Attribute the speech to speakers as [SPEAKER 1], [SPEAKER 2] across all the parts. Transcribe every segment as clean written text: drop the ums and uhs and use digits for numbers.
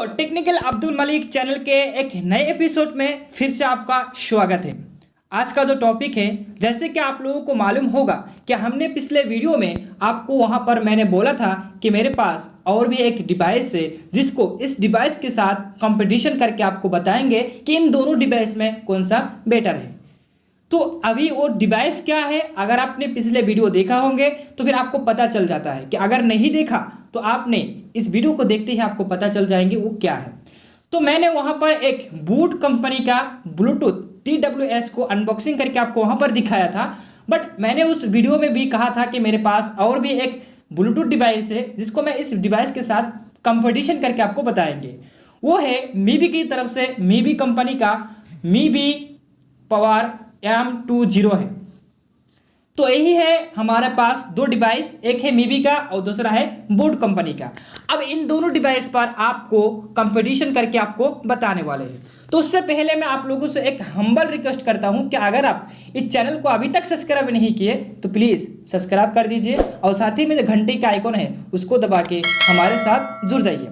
[SPEAKER 1] Technical Abdul Malik channel के एक नए एपिसोड में फिर से आपका स्वागत है। आज का जो टॉपिक है, जैसे कि आप लोगों को मालूम होगा कि हमने पिछले वीडियो में आपको वहां पर मैंने बोला था कि मेरे पास और भी एक डिवाइस है जिसको इस डिवाइस के साथ कंपटीशन करके आपको बताएंगे कि इन दोनों डिवाइस में कौन सा बेटर है। तो अभी वो डिवाइस क्या है, अगर आपने पिछले वीडियो देखा होंगे तो फिर आपको पता चल जाता है कि अगर नहीं देखा तो आपने इस वीडियो को देखते ही आपको पता चल जाएंगे वो क्या है। तो मैंने वहां पर एक बूट कंपनी का ब्लूटूथ TWS को अनबॉक्सिंग करके आपको वहां पर दिखाया था, बट मैंने उस वीडियो में भी कहा था कि मेरे पास और भी एक ब्लूटूथ डिवाइस है जिसको मैं इस डिवाइस के साथ कंपटीशन करके आपको बताएंगे। वो है मीबी की तरफ से, मीबी कंपनी का मीबी पावर M20 है। तो यही है हमारे पास दो डिवाइस, एक है मीबी का और दूसरा है बूट कंपनी का। अब इन दोनों डिवाइस पर आपको कंपटीशन करके आपको बताने वाले हैं। तो उससे पहले मैं आप लोगों से एक हम्बल रिक्वेस्ट करता हूं कि अगर आप इस चैनल को अभी तक सब्सक्राइब नहीं किए तो प्लीज़ सब्सक्राइब कर दीजिए और साथ ही में जो घंटे का आइकॉन है उसको दबा के हमारे साथ जुड़ जाइए।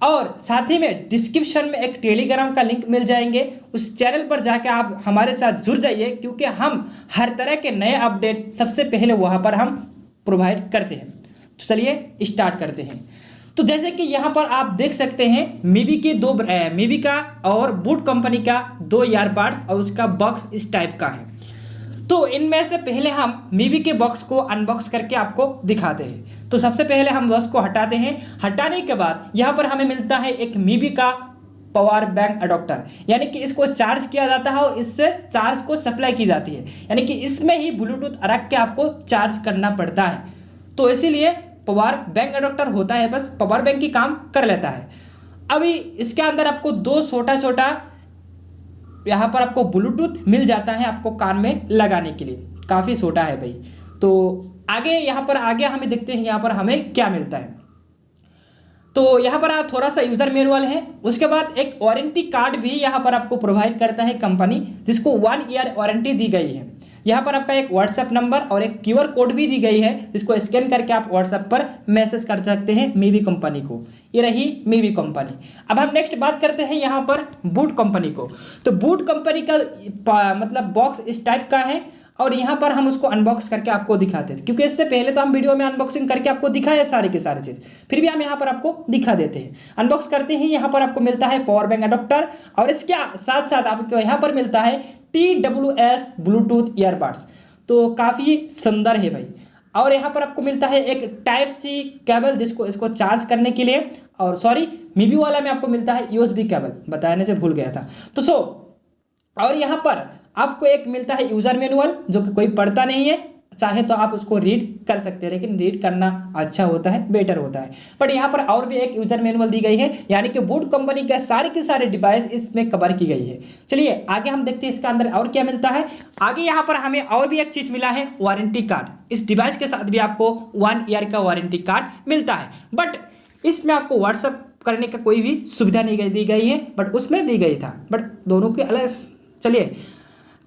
[SPEAKER 1] और साथ ही में डिस्क्रिप्शन में एक टेलीग्राम का लिंक मिल जाएंगे, उस चैनल पर जाकर आप हमारे साथ जुड़ जाइए, क्योंकि हम हर तरह के नए अपडेट सबसे पहले वहाँ पर हम प्रोवाइड करते हैं। तो चलिए स्टार्ट करते हैं। तो जैसे कि यहाँ पर आप देख सकते हैं मीबी का और बूट कंपनी का दो ईयरबड्स और उसका बॉक्स इस टाइप का है। तो इनमें से पहले हम मीबी के बॉक्स को अनबॉक्स करके आपको दिखाते हैं। तो सबसे पहले हम बॉक्स को हटाते हैं। हटाने के बाद यहाँ पर हमें मिलता है एक मीबी का पावर बैंक अडॉप्टर, यानी कि इसको चार्ज किया जाता है और इससे चार्ज को सप्लाई की जाती है, यानी कि इसमें ही ब्लूटूथ रख के आपको चार्ज करना पड़ता है। तो इसीलिए पावर बैंक अडॉप्टर होता है, बस पावर बैंक की काम कर लेता है। अभी इसके अंदर आपको दो छोटा यहाँ पर आपको ब्लूटूथ मिल जाता है आपको कान में लगाने के लिए, काफ़ी छोटा है भाई। तो आगे यहाँ पर आगे हमें देखते हैं यहाँ पर हमें क्या मिलता है। तो यहाँ पर आप थोड़ा सा यूज़र मैनुअल है, उसके बाद एक वारंटी कार्ड भी यहाँ पर आपको प्रोवाइड करता है कंपनी, जिसको 1 ईयर वारंटी दी गई है। यहाँ पर आपका एक व्हाट्सएप नंबर और एक QR कोड भी दी गई है, जिसको स्कैन करके आप व्हाट्सएप पर मैसेज कर सकते हैं मीबी कंपनी को। ये रही मीबी कंपनी। अब हम नेक्स्ट बात करते हैं यहाँ पर बूट कंपनी को। तो बूट कंपनी का मतलब बॉक्स इस टाइप का है और यहाँ पर हम उसको अनबॉक्स करके आपको दिखाते थे, क्योंकि इससे पहले तो हम वीडियो में अनबॉक्सिंग करके आपको दिखाया सारे के सारे चीज़, फिर भी हम यहाँ पर आपको दिखा देते हैं। अनबॉक्स करते ही यहाँ पर आपको मिलता है पावर बैंक अडॉप्टर और इसके साथ साथ आपको यहाँ पर मिलता है TWS ब्लूटूथ ईयरबड्स। तो काफ़ी सुंदर है भाई। और यहाँ पर आपको मिलता है एक Type-C केबल, जिसको इसको चार्ज करने के लिए, और सॉरी मीबी वाला में आपको मिलता है USB केबल, बताने से भूल गया था। तो और यहाँ पर आपको एक मिलता है यूज़र मैनुअल, जो कि कोई पढ़ता नहीं है, चाहे तो आप उसको रीड कर सकते हैं, लेकिन रीड करना अच्छा होता है, बेटर होता है। बट यहाँ पर और भी एक यूज़र मैनुअल दी गई है, यानी कि बूट कंपनी के सारे के सारे डिवाइस इसमें कवर की गई है। चलिए आगे हम देखते हैं इसके अंदर और क्या मिलता है। आगे यहाँ पर हमें और भी एक चीज़ मिला है, वारंटी कार्ड। इस डिवाइस के साथ भी आपको 1 ईयर का वारंटी कार्ड मिलता है, बट इसमें आपको व्हाट्सअप करने का कोई भी सुविधा नहीं दी गई है, बट उसमें दी गई था, बट दोनों के अलग। चलिए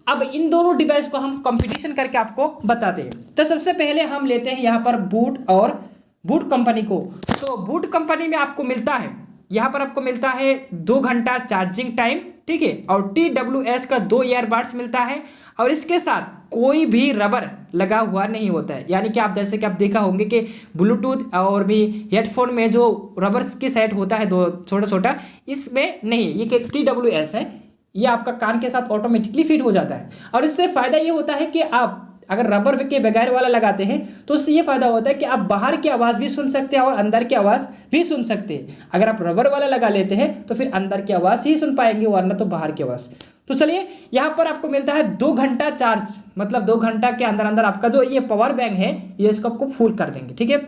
[SPEAKER 1] अब इन दोनों डिवाइस को हम कंपटीशन करके आपको बताते हैं। तो सबसे पहले हम लेते हैं यहाँ पर बूट कंपनी को। तो बूट कंपनी में आपको मिलता है, यहाँ पर आपको मिलता है 2 घंटा चार्जिंग टाइम, ठीक है, और TWS का 2 ईयरबड्स मिलता है और इसके साथ कोई भी रबर लगा हुआ नहीं होता है। यानी कि आप जैसे कि आप देखा होंगे कि ब्लूटूथ और भी हेडफोन में जो रबर की सेट होता है दो छोटा, इसमें नहीं, ये TWS है, ये आपका कान के साथ ऑटोमेटिकली फिट हो जाता है। और इससे फ़ायदा ये होता है कि आप अगर रबर के बगैर वाला लगाते हैं तो उससे ये फ़ायदा होता है कि आप बाहर की आवाज़ भी सुन सकते हैं और अंदर की आवाज़ भी सुन सकते हैं। अगर आप रबर वाला लगा लेते हैं तो फिर अंदर की आवाज़ ही सुन पाएंगे, वरना तो बाहर की आवाज़। तो चलिए यहाँ पर आपको मिलता है 2 घंटा चार्ज, मतलब 2 घंटा के अंदर आपका जो ये पावर बैंक है ये इसको आपको फुल कर देंगे, ठीक है।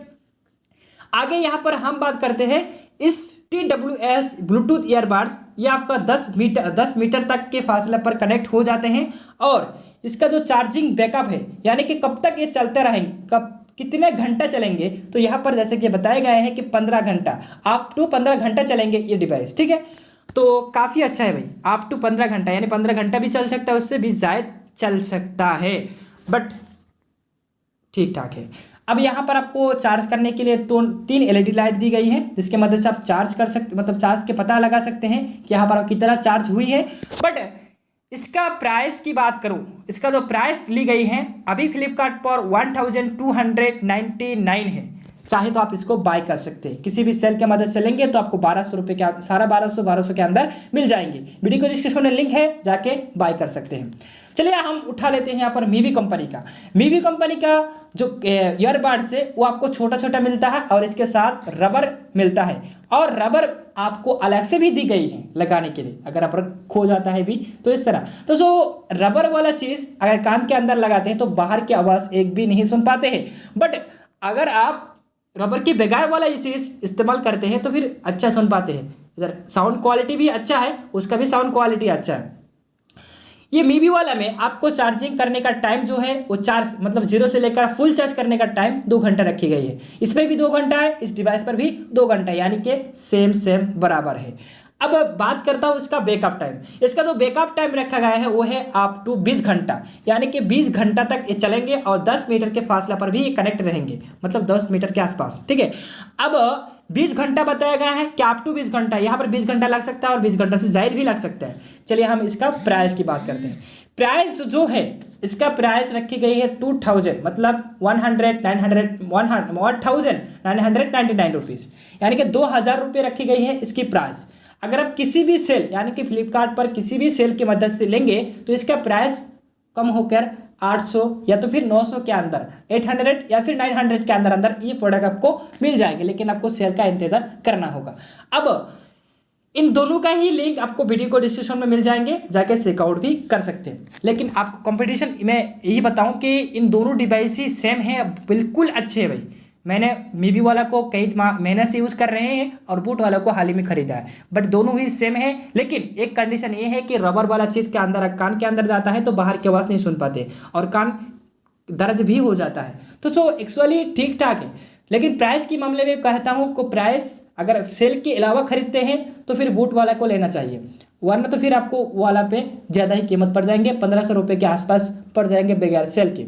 [SPEAKER 1] आगे यहाँ पर हम बात करते हैं इस TWS ब्लूटूथ ईयरबड्स, ये आपका 10 मीटर तक के फासले पर कनेक्ट हो जाते हैं और इसका जो चार्जिंग बैकअप है, यानी कि कब तक ये चलते रहेंगे, कितने घंटा चलेंगे, तो यहाँ पर जैसे कि बताए गए हैं कि 15 घंटा, अप टू 15 घंटा चलेंगे ये डिवाइस, ठीक है। तो काफ़ी अच्छा है भाई, अप टू 15 घंटा, यानी 15 घंटा भी चल सकता है, उससे भी ज़्यादा चल सकता है, बट ठीक ठाक है। अब यहाँ पर आपको चार्ज करने के लिए तो 3 एलईडी लाइट दी गई है, जिसके मदद से आप चार्ज कर सकते, मतलब चार्ज के पता लगा सकते हैं कि यहाँ पर कितना चार्ज हुई है। बट इसका प्राइस की बात करूँ, इसका जो प्राइस ली गई है अभी फ्लिपकार्ट पर 1299 है। चाहे तो आप इसको बाय कर सकते हैं, किसी भी सेल के मदद से लेंगे तो आपको 1200 रुपये के सारा 1200 के अंदर मिल जाएंगे। वीडियो को डिस्क्रिप्शन में लिंक है, जाके बाय कर सकते हैं। चलिए हम उठा लेते हैं यहाँ पर मीवी कंपनी का। मीवी कंपनी का जो ईयरबड्स है वो आपको छोटा छोटा मिलता है और इसके साथ रबर मिलता है, और रबर आपको अलग से भी दी गई है लगाने के लिए, अगर रबर खो जाता है भी तो इस तरह। तो जो रबर वाला चीज़ अगर कान के अंदर लगाते हैं तो बाहर की आवाज़ एक भी नहीं सुन पाते हैं। बट अगर आप रबर की बगैर वाला ये चीज़ इस्तेमाल करते हैं तो फिर अच्छा सुन पाते हैं। इधर साउंड क्वालिटी भी अच्छा है, उसका भी साउंड क्वालिटी अच्छा है। ये मीवी वाला में आपको चार्जिंग करने का टाइम जो है वो चार्ज मतलब 0 से लेकर फुल चार्ज करने का टाइम 2 घंटा रखी गई है। इसमें भी 2 घंटा है, इस डिवाइस पर भी 2 घंटा है, यानी कि सेम बराबर है। अब बात करता हूँ इसका बैकअप टाइम। इसका जो बैकअप टाइम रखा गया है वो है अप टू 20 घंटा, यानी कि 20 घंटा तक ये चलेंगे और 10 मीटर के फासला पर भी ये कनेक्ट रहेंगे, मतलब 10 मीटर के आसपास, ठीक है। अब 20 घंटा बताया गया है कि अप टू 20 घंटा, यहाँ पर 20 घंटा लग सकता है और 20 घंटा से ज़्यादा भी लग सकता है। चलिए हम इसका प्राइस की बात करते हैं। प्राइस जो है इसका प्राइस रखी गई है 2000 मतलब 1999 रुपीज़, यानी कि 2000 रुपये रखी गई है इसकी प्राइस। अगर आप किसी भी सेल यानी कि फ्लिपकार्ट पर किसी भी सेल की मदद से लेंगे तो इसका प्राइस कम होकर 800 या तो फिर 900 के अंदर, 800 या फिर 900 के अंदर अंदर ये प्रोडक्ट आपको मिल जाएंगे, लेकिन आपको सेल का इंतजार करना होगा। अब इन दोनों का ही लिंक आपको वीडियो को डिस्क्रिप्शन में मिल जाएंगे, जाके चेकआउट भी कर सकते हैं। लेकिन आपको कंपटीशन में यही बताऊं कि इन दोनों डिवाइस ही सेम है, बिल्कुल अच्छे हैं भाई। मैंने मीवी वाला को कई महीने से यूज़ कर रहे हैं और बूट वाला को हाल ही में ख़रीदा है, बट दोनों ही सेम है। लेकिन एक कंडीशन ये है कि रबर वाला चीज़ के अंदर कान के अंदर जाता है तो बाहर की आवाज़ नहीं सुन पाते और कान दर्द भी हो जाता है, तो जो एक्चुअली ठीक ठाक है। लेकिन प्राइस के मामले में कहता हूँ को प्राइस अगर सेल के अलावा खरीदते हैं तो फिर बूट वाला को लेना चाहिए, वरना तो फिर आपको वाला पे ज़्यादा ही कीमत पड़ जाएंगे, 1500 रुपये के आसपास पड़ जाएंगे बगैर सेल के।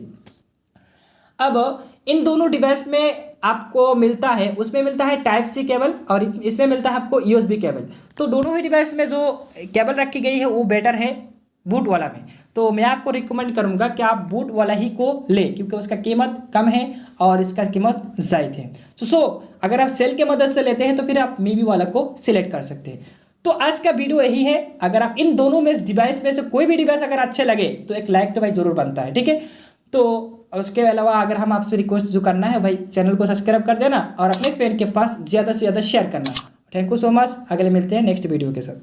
[SPEAKER 1] अब इन दोनों डिवाइस में आपको मिलता है, उसमें मिलता है टाइप सी केबल और इसमें मिलता है आपको USB केबल। तो दोनों ही डिवाइस में जो केबल रखी गई है वो बेटर है बूट वाला में। तो मैं आपको रिकमेंड करूंगा कि आप बूट वाला ही को लें, क्योंकि उसका कीमत कम है और इसका कीमत ज़ायद है। तो अगर आप सेल के मदद से लेते हैं तो फिर आप मीवी वाला को सिलेक्ट कर सकते हैं। तो आज का वीडियो यही है। अगर आप इन दोनों में डिवाइस में से कोई भी डिवाइस अगर अच्छे लगे तो एक लाइक तो भाई ज़रूर बनता है, ठीक है। तो उसके अलावा अगर हम आपसे रिक्वेस्ट जो करना है भाई, चैनल को सब्सक्राइब कर देना और अपने फ्रेंड के पास ज़्यादा से ज़्यादा शेयर करना। Thank you so much. अगले मिलते हैं नेक्स्ट वीडियो के साथ।